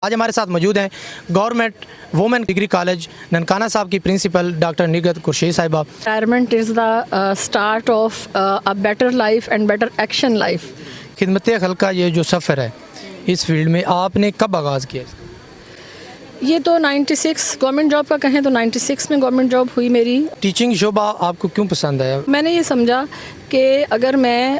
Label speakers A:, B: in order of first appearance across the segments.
A: آج ہمارے ساتھ موجود ہیں government women degree college Nankana Sahib کی پرنسپل ڈاکٹر نگہت قرشید صاحبہ۔
B: Retirement is the start of a better life and better action life.
A: خدمت خلق کا یہ جو سفر ہے اس فیلڈ میں آپ نے کب آغاز کیا؟
B: یہ تو 96 گورنمنٹ جاب کا کہیں تو 96 میں گورنمنٹ جاب ہوئی میری۔
A: ٹیچنگ شعبہ آپ کو کیوں پسند ہے؟
B: میں نے یہ سمجھا کہ اگر میں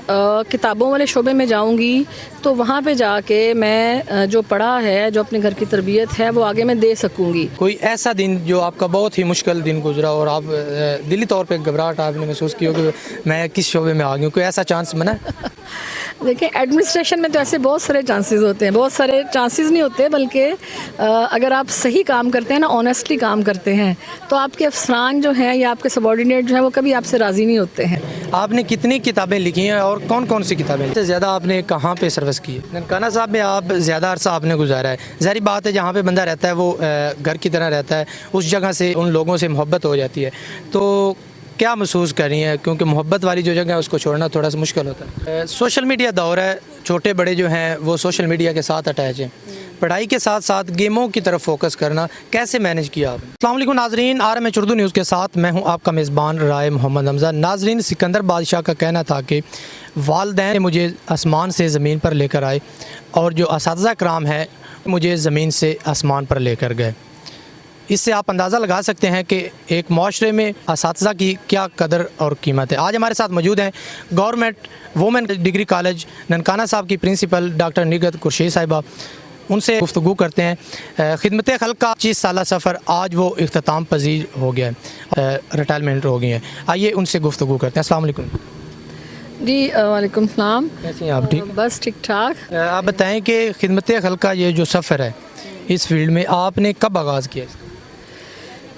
B: کتابوں والے شعبے میں جاؤں گی تو وہاں پہ جا کے میں جو پڑھا ہے، جو اپنے گھر کی تربیت ہے، وہ آگے میں دے سکوں گی۔
A: کوئی ایسا دن جو آپ کا بہت ہی مشکل دن گزرا اور آپ دلی طور پہ گھبراہٹ آپ نے محسوس کی ہو کہ میں کس شعبے میں آ گئی ہوں، کوئی ایسا چانس بنا؟
B: دیکھیں، ایڈمنسٹریشن میں تو ایسے بہت سارے چانسز ہوتے ہیں، بہت سارے چانسز نہیں ہوتے، بلکہ اگر آپ صحیح کام کرتے ہیں نا، آنیسٹلی کام کرتے ہیں، تو آپ کے افسران جو ہیں یا آپ کے سبارڈینیٹ جو ہیں وہ کبھی آپ سے راضی نہیں ہوتے ہیں۔
A: آپ نے کتنی کتابیں لکھی ہیں اور کون کون سی کتابیں؟ سے زیادہ آپ نے کہاں پہ سروس کی ہے؟ ننکانہ صاحب میں آپ زیادہ عرصہ آپ نے گزارا ہے، ظاہری بات ہے جہاں پہ بندہ رہتا ہے وہ گھر کی طرح رہتا ہے، اس جگہ سے ان لوگوں سے محبت ہو جاتی ہے، تو کیا محسوس کر رہی ہیں؟ کیونکہ محبت والی جو جگہ ہے اس کو چھوڑنا تھوڑا سا مشکل ہوتا ہے۔ سوشل میڈیا دور ہے، چھوٹے بڑے جو ہیں وہ سوشل میڈیا کے ساتھ اٹیچ ہیں، پڑھائی کے ساتھ ساتھ گیموں کی طرف فوکس کرنا کیسے مینیج کیا آپ نے؟ السلام علیکم ناظرین، RMH اردو نیوز کے ساتھ میں ہوں آپ کا میزبان رائے محمد حمزہ۔ ناظرین، سکندر بادشاہ کا کہنا تھا کہ والدین مجھے آسمان سے زمین پر لے کر آئے اور جو اساتذہ کرام ہیں مجھے زمین سے آسمان پر لے کر گئے۔ اس سے آپ اندازہ لگا سکتے ہیں کہ ایک معاشرے میں اساتذہ کی کیا قدر اور قیمت ہے۔ آج ہمارے ساتھ موجود ہیں government women degree college Nankana Sahib کی پرنسپل ڈاکٹر نگہت قرشید صاحبہ، ان سے گفتگو کرتے ہیں۔ خدمت خلق کا 25 سالہ سفر آج وہ اختتام پذیر ہو گیا ہے، ریٹائرمنٹ ہو گئی ہیں۔ آئیے ان سے گفتگو کرتے ہیں۔ السلام علیکم
B: جی وعلیکم السلام۔
A: کیسے ہیں آپ؟ ٹھیک،
B: بس ٹھیک ٹھاک۔
A: آپ بتائیں کہ خدمت خلق کا یہ جو سفر ہے اس فیلڈ میں آپ نے کب آغاز کیا؟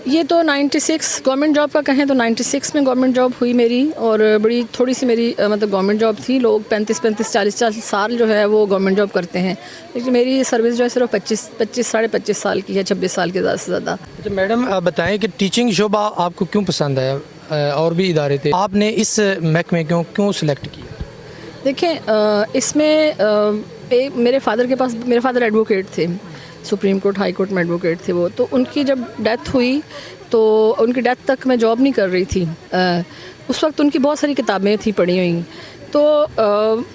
B: یہ تو 96 گورنمنٹ جاب کا کہیں تو 96 میں گورنمنٹ جاب ہوئی میری، اور بڑی تھوڑی سی میری مطلب گورنمنٹ جاب تھی۔ لوگ 35 40 سال جو ہے وہ گورنمنٹ جاب کرتے ہیں، لیکن میری سروس جو ہے صرف 25 ساڑھے 25 سال کی ہے، 26 سال کے زیادہ سے زیادہ۔
A: اچھا میڈم، آپ بتائیں کہ ٹیچنگ شعبہ آپ کو کیوں پسند ہے؟ اور بھی ادارے تھے، آپ نے اس محکمے کیوں سلیکٹ کیا؟
B: دیکھیں، اس میں میرے فادر ایڈوکیٹ تھے، سپریم کورٹ ہائی کورٹ میں ایڈوکیٹ تھے وہ، تو ان کی جب ڈیتھ ہوئی تو ان کی ڈیتھ تک میں جاب نہیں کر رہی تھی۔ اس وقت ان کی بہت ساری کتابیں تھیں پڑھی ہوئی، تو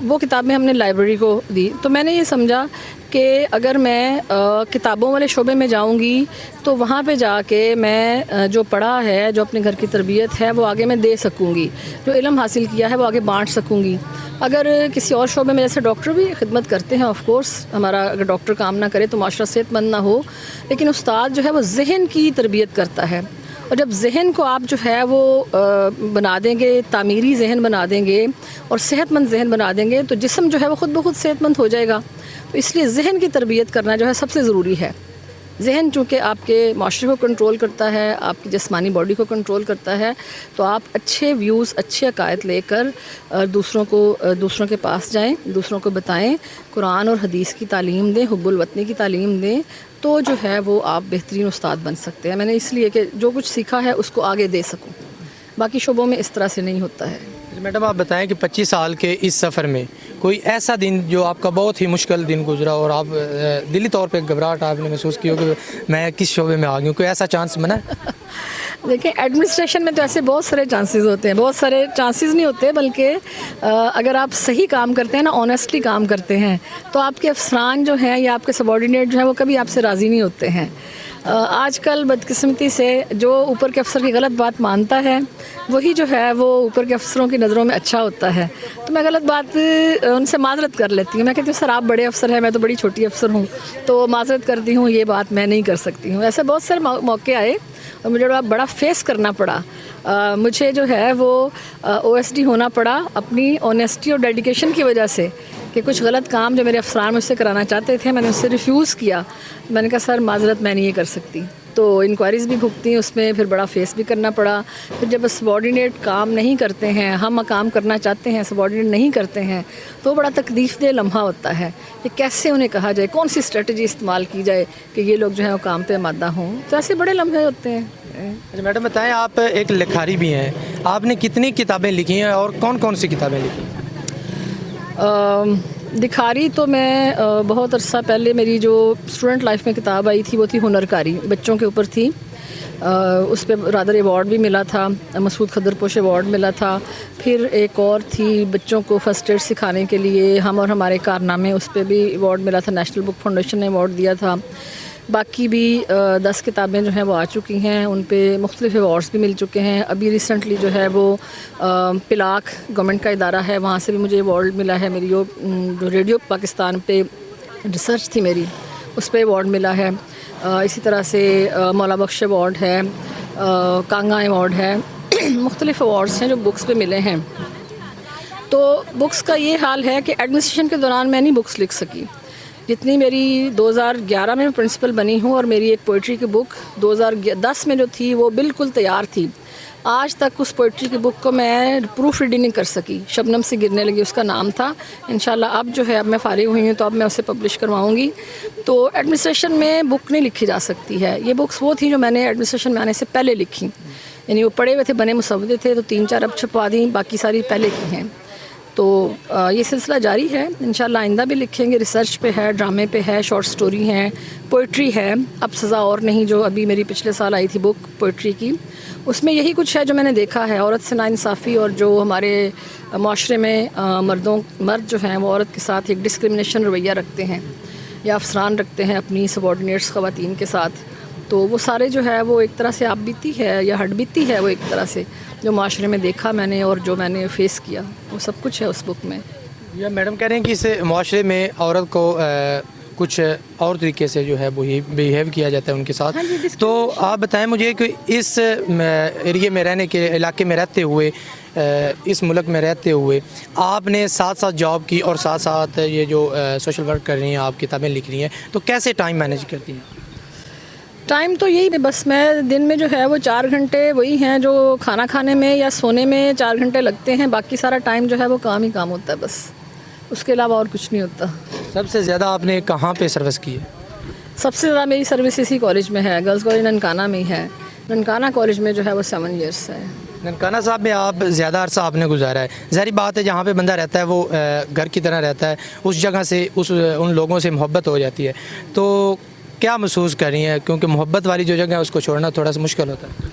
B: وہ کتابیں ہم نے لائبریری کو دی۔ تو میں نے یہ سمجھا کہ اگر میں کتابوں والے شعبے میں جاؤں گی تو وہاں پہ جا کے میں جو پڑھا ہے، جو اپنے گھر کی تربیت ہے، وہ آگے میں دے سکوں گی، جو علم حاصل کیا ہے وہ آگے بانٹ سکوں گی۔ اگر کسی اور شعبے میں، جیسے ڈاکٹر بھی خدمت کرتے ہیں، آف کورس ہمارا اگر ڈاکٹر کام نہ کرے تو معاشرہ صحت مند نہ ہو، لیکن استاد جو ہے وہ ذہن کی تربیت کرتا ہے، اور جب ذہن کو آپ جو ہے وہ بنا دیں گے، تعمیری ذہن بنا دیں گے اور صحت مند ذہن بنا دیں گے، تو جسم جو ہے وہ خود بخود صحت مند ہو جائے گا۔ تو اس لیے ذہن کی تربیت کرنا جو ہے سب سے ضروری ہے۔ ذہن چونکہ آپ کے معاشرے کو کنٹرول کرتا ہے، آپ کی جسمانی باڈی کو کنٹرول کرتا ہے، تو آپ اچھے ویوز، اچھے عقائد لے کر دوسروں کے پاس جائیں، دوسروں کو بتائیں، قرآن اور حدیث کی تعلیم دیں، حب الوطنی کی تعلیم دیں، تو جو ہے وہ آپ بہترین استاد بن سکتے ہیں۔ میں نے اس لیے کہ جو کچھ سیکھا ہے اس کو آگے دے سکوں، باقی شعبوں میں اس طرح سے نہیں ہوتا ہے۔
A: میڈم، آپ بتائیں کہ 25 سال کے اس سفر میں کوئی ایسا دن جو آپ کا بہت ہی مشکل دن گزرا اور آپ دلی طور پہ گھبراہٹ آپ نے محسوس کی ہو کہ میں کس شعبے میں آ گئی ہوں، کوئی ایسا چانس بنا؟
B: دیکھیں، ایڈمنسٹریشن میں تو ایسے بہت سارے چانسز ہوتے ہیں، بہت سارے چانسز نہیں ہوتے، بلکہ اگر آپ صحیح کام کرتے ہیں نا، آنیسٹلی کام کرتے ہیں، تو آپ کے افسران جو ہیں یا آپ کے سبارڈینیٹ جو ہیں وہ کبھی آپ سے راضی نہیں ہوتے ہیں۔ آج کل بدقسمتی سے جو اوپر کے افسر کی غلط بات مانتا ہے وہی جو ہے وہ اوپر کے افسروں کی نظروں میں اچھا ہوتا ہے، تو میں غلط بات ان سے معذرت کر لیتی ہوں۔ میں کہتی ہوں سر آپ بڑے افسر ہیں، میں تو بڑی چھوٹی افسر ہوں، تو معذرت کرتی ہوں، یہ بات میں نہیں کر سکتی ہوں۔ ایسے بہت سارے موقع آئے اور مجھے بڑا فیس کرنا پڑا، مجھے جو ہے وہ OSD ہونا پڑا اپنی آنیسٹی اور ڈیڈیکیشن کی وجہ سے، کہ کچھ غلط کام جو میرے افسران مجھ سے کرانا چاہتے تھے میں نے اس سے ریفیوز کیا۔ میں نے کہا سر معذرت، میں نہیں یہ کر سکتی، تو انکوائریز بھی بھگتی، اس میں پھر بڑا فیس بھی کرنا پڑا۔ پھر جب سبارڈینیٹ کام نہیں کرتے ہیں، ہم کام کرنا چاہتے ہیں، سبارڈینیٹ نہیں کرتے ہیں، تو بڑا تکلیف دہ لمحہ ہوتا ہے کہ کیسے انہیں کہا جائے، کون سی اسٹریٹجی استعمال کی جائے کہ یہ لوگ جو ہیں وہ کام پہ آمادہ ہوں، تو ایسے بڑے لمحے ہوتے ہیں۔
A: اچھا میڈم، بتائیں آپ ایک لکھاری بھی ہیں، آپ نے کتنی کتابیں لکھی ہیں اور کون کون سی کتابیں لکھی ہیں؟
B: دکھاری تو میں بہت عرصہ پہلے میری جو اسٹوڈنٹ لائف میں کتاب آئی تھی وہ تھی ہنر کاری، بچوں کے اوپر تھی. اس پہ رادر ایوارڈ بھی ملا تھا، مسعود خدر پوش ایوارڈ ملا تھا. پھر ایک اور تھی بچوں کو فرسٹ ایڈ سکھانے کے لیے ہم اور ہمارے کارنامے، اس پہ بھی ایوارڈ ملا تھا، نیشنل بک فاؤنڈیشن نے ایوارڈ دیا تھا. باقی بھی 10 کتابیں جو ہیں وہ آ چکی ہیں، ان پہ مختلف ایوارڈز بھی مل چکے ہیں. ابھی ریسنٹلی جو ہے وہ پلاک گورنمنٹ کا ادارہ ہے، وہاں سے بھی مجھے ایوارڈ ملا ہے. میری جو ریڈیو پاکستان پہ ریسرچ تھی میری، اس پہ ایوارڈ ملا ہے. اسی طرح سے مولا بخش ایوارڈ ہے، کانگا ایوارڈ ہے. مختلف ایوارڈز ہیں جو بکس پہ ملے ہیں. تو بکس کا یہ حال ہے کہ ایڈمنسٹریشن کے دوران میں نہیں بکس لکھ سکی. جتنی میری 2011 میں پرنسپل بنی ہوں، اور میری ایک پوئٹری کی بک 2010 میں جو تھی وہ بالکل تیار تھی. آج تک اس پوئٹری کی بک کو میں پروف ریڈنگ نہیں کر سکی. شبنم سے گرنے لگی اس کا نام تھا. انشاءاللہ اب جو ہے اب میں فارغ ہوئی ہوں تو اب میں اسے پبلش کرواؤں گی. تو ایڈمنسٹریشن میں بک نہیں لکھی جا سکتی ہے. یہ بکس وہ تھیں جو میں نے ایڈمنسٹریشن میں آنے سے پہلے لکھی، یعنی وہ پڑھے ہوئے تھے، بنے مسودے تھے، تو 3-4 اب چھپوا دیں، باقی ساری پہلے کی ہیں. تو یہ سلسلہ جاری ہے، انشاءاللہ آئندہ بھی لکھیں گے. ریسرچ پہ ہے، ڈرامے پہ ہے، شارٹ سٹوری ہیں، پوئٹری ہے. اب سزا اور نہیں جو ابھی میری پچھلے سال آئی تھی بک پوئٹری کی، اس میں یہی کچھ ہے جو میں نے دیکھا ہے. عورت سے ناانصافی، اور جو ہمارے معاشرے میں مرد جو ہیں وہ عورت کے ساتھ ایک ڈسکرمنیشن رویہ رکھتے ہیں یا افسران رکھتے ہیں اپنی سبارڈینیٹس خواتین کے ساتھ. تو وہ سارے جو ہے وہ ایک طرح سے آپ بیتی ہے یا ہٹ بیتی ہے، وہ ایک طرح سے جو معاشرے میں دیکھا میں نے اور جو میں نے فیس کیا، وہ سب کچھ ہے اس بک میں.
A: یا میڈم کہہ رہے ہیں کہ اس معاشرے میں عورت کو کچھ اور طریقے سے جو ہے وہ بیہیو کیا جاتا ہے ان کے ساتھ. تو آپ بتائیں مجھے کہ اس ایریے میں رہنے کے علاقے میں رہتے ہوئے، اس ملک میں رہتے ہوئے آپ نے ساتھ ساتھ جاب کی اور ساتھ ساتھ یہ جو سوشل ورک کر رہی ہیں، آپ کتابیں لکھ رہی ہیں، تو کیسے ٹائم مینیج کرتی ہیں؟
B: ٹائم تو یہی بس میں دن میں جو ہے وہ 4 گھنٹے وہی ہیں جو کھانا کھانے میں یا سونے میں 4 گھنٹے لگتے ہیں. باقی سارا ٹائم جو ہے وہ کام ہی کام ہوتا ہے، بس اس کے علاوہ اور کچھ نہیں ہوتا.
A: سب سے زیادہ آپ نے کہاں پہ سروس کی ہے؟
B: سب سے زیادہ میری سروس اسی کالج میں ہے، گرلز کالج ننکانہ میں ہی ہے. ننکانہ کالج میں جو ہے وہ 7 ایئرس ہے.
A: ننکانہ صاحب میں آپ زیادہ عرصہ آپ نے گزارا ہے. ظاہری بات ہے جہاں پہ بندہ رہتا ہے وہ گھر کی طرح رہتا ہے، اس جگہ سے ان لوگوں سے محبت ہو جاتی ہے. تو کیا محسوس کر رہی ہیں؟ کیونکہ محبت والی جو جگہ ہے اس کو چھوڑنا تھوڑا سا مشکل ہوتا ہے.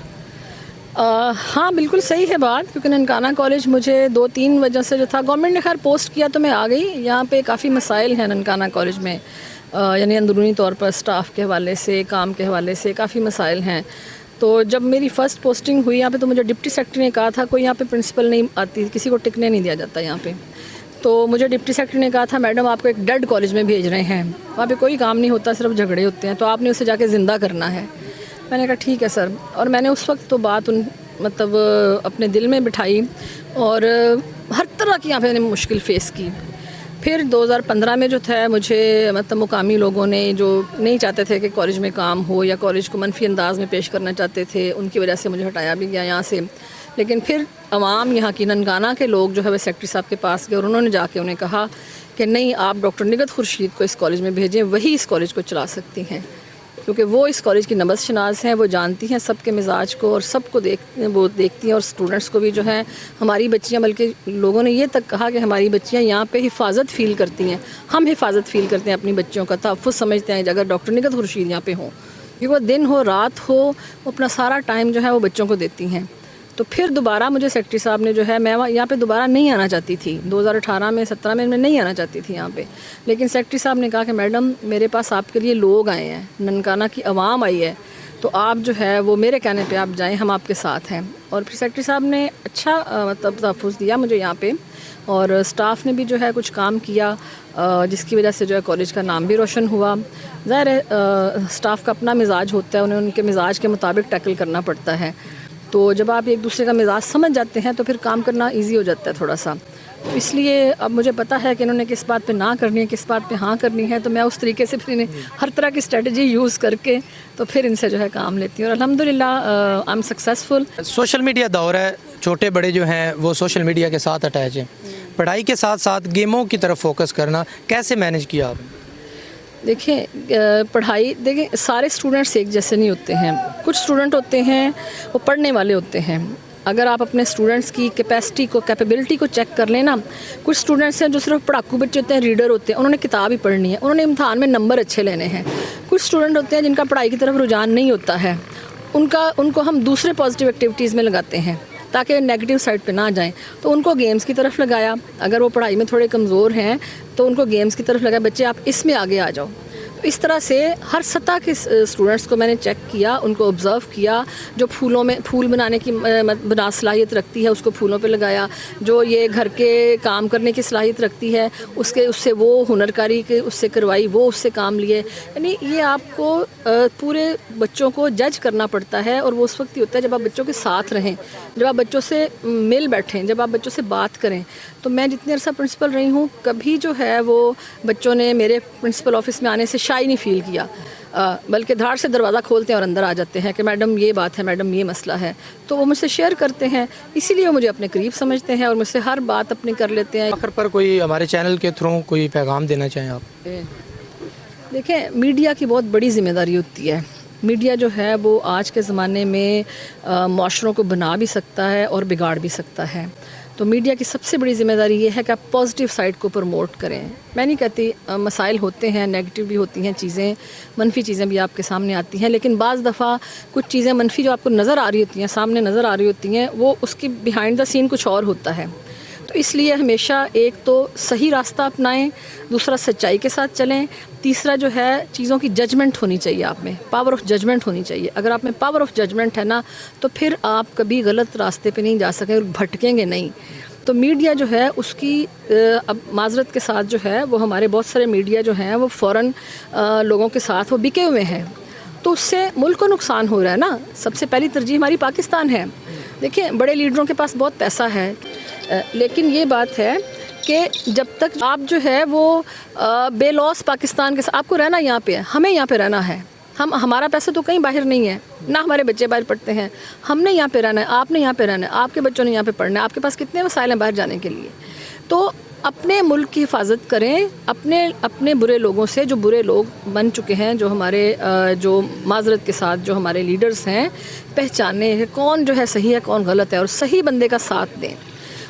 B: ہاں بالکل صحیح ہے بات، کیونکہ ننکانہ کالج مجھے 2-3 وجہ سے جو تھا، گورنمنٹ نے خیر پوسٹ کیا تو میں آ گئی. یہاں پہ کافی مسائل ہیں ننکانہ کالج میں، یعنی اندرونی طور پر سٹاف کے حوالے سے، کام کے حوالے سے کافی مسائل ہیں. تو جب میری فرسٹ پوسٹنگ ہوئی یہاں پہ تو مجھے ڈپٹی سیکرٹری نے کہا تھا کوئی یہاں پہ پرنسپل نہیں آتی، کسی کو ٹکنے نہیں دیا جاتا یہاں پہ. تو مجھے ڈپٹی سیکرٹری نے کہا تھا میڈم آپ کو ایک ڈیڈ کالج میں بھیج رہے ہیں، وہاں پہ کوئی کام نہیں ہوتا، صرف جھگڑے ہوتے ہیں، تو آپ نے اسے جا کے زندہ کرنا ہے. میں نے کہا ٹھیک ہے سر. اور میں نے اس وقت تو بات مطلب اپنے دل میں بٹھائی، اور ہر طرح کی یہاں پہ میں نے مشکل فیس کی. پھر 2015 میں جو تھا مجھے مطلب مقامی لوگوں نے جو نہیں چاہتے تھے کہ کالج میں کام ہو یا کالج کو منفی انداز میں پیش کرنا چاہتے تھے، ان کی وجہ سے مجھے ہٹایا بھی گیا یہاں سے. لیکن پھر عوام یہاں کی ننکانہ کے لوگ جو ہے وہ سیکرٹری صاحب کے پاس گئے اور انہوں نے جا کے انہیں کہا کہ نہیں آپ ڈاکٹر نگہت خورشید کو اس کالج میں بھیجیں، وہی اس کالج کو چلا سکتی ہیں، کیونکہ وہ اس کالج کی نبض شناس ہیں، وہ جانتی ہیں سب کے مزاج کو اور سب کو وہ دیکھتی ہیں. اور اسٹوڈنٹس کو بھی جو ہے ہماری بچیاں، بلکہ لوگوں نے یہ تک کہا کہ ہماری بچیاں یہاں پہ حفاظت فیل کرتی ہیں، ہم حفاظت فیل کرتے ہیں اپنی بچیوں کا، تحفظ سمجھتے ہیں اگر ڈاکٹر نگہت خورشید یہاں پہ ہوں، کیونکہ وہ دن ہو رات ہو وہ اپنا سارا ٹائم جو ہے وہ بچوں کو دیتی ہیں. تو پھر دوبارہ مجھے سیکرٹری صاحب نے جو ہے، میں یہاں پہ دوبارہ نہیں آنا چاہتی تھی، 2018 میں 17 میں نہیں آنا چاہتی تھی یہاں پہ. لیکن سیکرٹری صاحب نے کہا کہ میڈم میرے پاس آپ کے لیے لوگ آئے ہیں، ننکانہ کی عوام آئی ہے، تو آپ جو ہے وہ میرے کہنے پہ آپ جائیں، ہم آپ کے ساتھ ہیں. اور پھر سیکرٹری صاحب نے اچھا مطلب تحفظ دیا مجھے یہاں پہ، اور اسٹاف نے بھی جو ہے کچھ کام کیا جس کی وجہ سے جو ہے کالج کا نام بھی روشن ہوا. ظاہر ہے اسٹاف کا اپنا مزاج ہوتا ہے، انہیں ان کے مزاج کے مطابق ٹیکل کرنا پڑتا ہے. تو جب آپ ایک دوسرے کا مزاج سمجھ جاتے ہیں تو پھر کام کرنا ایزی ہو جاتا ہے تھوڑا سا. تو اس لیے اب مجھے پتہ ہے کہ انہوں نے کس بات پہ نہ کرنی ہے، کس بات پہ ہاں کرنی ہے، تو میں اس طریقے سے پھر انہیں ہر طرح کی اسٹریٹجی یوز کر کے تو پھر ان سے جو ہے کام لیتی ہوں، اور الحمدللہ I am successful.
A: Social media دور ہے، چھوٹے بڑے جو ہیں وہ سوشل میڈیا کے ساتھ اٹیچ ہیں. پڑھائی کے ساتھ ساتھ گیموں کی طرف فوکس کرنا کیسے مینیج کیا آپ نے؟
B: دیکھیں پڑھائی، دیکھیں سارے اسٹوڈنٹس ایک جیسے نہیں ہوتے ہیں. کچھ اسٹوڈنٹ ہوتے ہیں وہ پڑھنے والے ہوتے ہیں، اگر آپ اپنے اسٹوڈنٹس کی کیپیسٹی کو کیپیبلٹی کو چیک کر لیں نا، کچھ اسٹوڈنٹس ہیں جو صرف پڑھاکو بچے ہوتے ہیں، ریڈر ہوتے ہیں، انہوں نے کتاب ہی پڑھنی ہے، انہوں نے امتحان میں نمبر اچھے لینے ہیں. کچھ اسٹوڈنٹ ہوتے ہیں جن کا پڑھائی کی طرف رجحان نہیں ہوتا ہے، ان کو ہم دوسرے پازیٹیو ایکٹیویٹیز میں لگاتے ہیں تاکہ نیگیٹو سائڈ پہ نہ جائیں. تو ان کو گیمز کی طرف لگایا، اگر وہ پڑھائی میں تھوڑے کمزور ہیں تو ان کو گیمز کی طرف لگایا، بچے آپ اس میں آگے آ جاؤ. تو اس طرح سے ہر سطح کے اسٹوڈنٹس کو میں نے چیک کیا، ان کو آبزرو کیا. جو پھول بنانے کی صلاحیت رکھتی ہے اس کو پھولوں پہ لگایا، جو یہ گھر کے کام کرنے کی صلاحیت رکھتی ہے اس سے وہ ہنر کاری کے اس سے کروائی، وہ اس سے کام لیے. یعنی یہ آپ کو پورے بچوں کو جج کرنا پڑتا ہے، اور وہ اس وقت ہی ہوتا ہے جب آپ بچوں کے ساتھ رہیں، جب آپ بچوں سے مل بیٹھیں، جب آپ بچوں سے بات کریں. تو میں جتنے عرصہ پرنسپل رہی ہوں، کبھی جو ہے وہ بچوں نے میرے پرنسپل آفس میں آنے سے شائع نہیں فیل کیا، بلکہ دھاڑ سے دروازہ کھولتے ہیں اور اندر آ جاتے ہیں کہ میڈم یہ بات ہے، میڈم یہ مسئلہ ہے. تو وہ مجھ سے شیئر کرتے ہیں، اسی لیے وہ مجھے اپنے قریب سمجھتے ہیں اور مجھ سے ہر بات اپنی کر لیتے ہیں.
A: آخر پر کوئی ہمارے چینل کے تھرو کوئی پیغام دینا چاہیں آپ؟
B: دیکھیں، میڈیا کی بہت بڑی ذمہ داری ہوتی ہے. میڈیا جو ہے وہ آج کے زمانے میں معاشروں کو بنا بھی سکتا ہے اور بگاڑ بھی سکتا ہے. تو میڈیا کی سب سے بڑی ذمہ داری یہ ہے کہ آپ پازیٹیو سائڈ کو پروموٹ کریں. میں نہیں کہتی مسائل ہوتے ہیں، نیگیٹو بھی ہوتی ہیں چیزیں، منفی چیزیں بھی آپ کے سامنے آتی ہیں، لیکن بعض دفعہ کچھ چیزیں منفی جو آپ کو نظر آ رہی ہوتی ہیں، سامنے نظر آ رہی ہوتی ہیں، وہ اس کی بیہائنڈ دا سین کچھ اور ہوتا ہے. تو اس لیے ہمیشہ ایک تو صحیح راستہ اپنائیں، دوسرا سچائی کے ساتھ چلیں، تیسرا جو ہے چیزوں کی ججمنٹ ہونی چاہیے، آپ میں پاور آف ججمنٹ ہونی چاہیے. اگر آپ میں پاور آف ججمنٹ ہے نا تو پھر آپ کبھی غلط راستے پہ نہیں جا سکیں اور بھٹکیں گے نہیں. تو میڈیا جو ہے اس کی اب معذرت کے ساتھ جو ہے وہ ہمارے بہت سارے میڈیا جو ہیں وہ فوراً لوگوں کے ساتھ وہ بکے ہوئے ہیں، تو اس سے ملک کو نقصان ہو رہا ہے نا. سب سے پہلی ترجیح ہماری پاکستان ہے. دیکھیں، بڑے لیڈروں کے پاس بہت پیسہ ہے، لیکن یہ بات ہے کہ جب تک آپ جو ہے وہ بے لوس پاکستان کے ساتھ آپ کو رہنا یہاں پہ ہے، ہمیں یہاں پہ رہنا ہے. ہمارا پیسہ تو کہیں باہر نہیں ہے، نہ ہمارے بچے باہر پڑھتے ہیں. ہم نے یہاں پہ رہنا ہے، آپ نے یہاں پہ رہنا ہے، آپ کے بچوں نے یہاں پہ پڑھنا ہے. آپ کے پاس کتنے وسائل ہیں باہر جانے کے لیے. تو اپنے ملک کی حفاظت کریں، اپنے برے لوگوں سے، جو برے لوگ بن چکے ہیں، جو ہمارے جو معذرت کے ساتھ جو ہمارے لیڈرز ہیں، پہچانے کون جو ہے صحیح ہے کون غلط ہے، اور صحیح بندے کا ساتھ دیں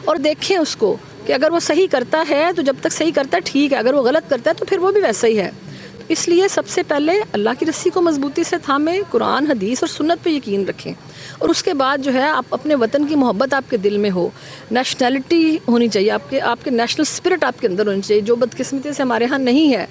B: اور دیکھیں اس کو کہ اگر وہ صحیح کرتا ہے تو جب تک صحیح کرتا ہے ٹھیک ہے، اگر وہ غلط کرتا ہے تو پھر وہ بھی ویسا ہی ہے. اس لیے سب سے پہلے اللہ کی رسی کو مضبوطی سے تھامیں، قرآن حدیث اور سنت پہ یقین رکھیں، اور اس کے بعد جو ہے آپ اپنے وطن کی محبت آپ کے دل میں ہو، نیشنلٹی ہونی چاہیے، آپ کے نیشنل اسپرٹ آپ کے اندر ہونی چاہیے، جو بدقسمتی سے ہمارے ہاں نہیں ہے.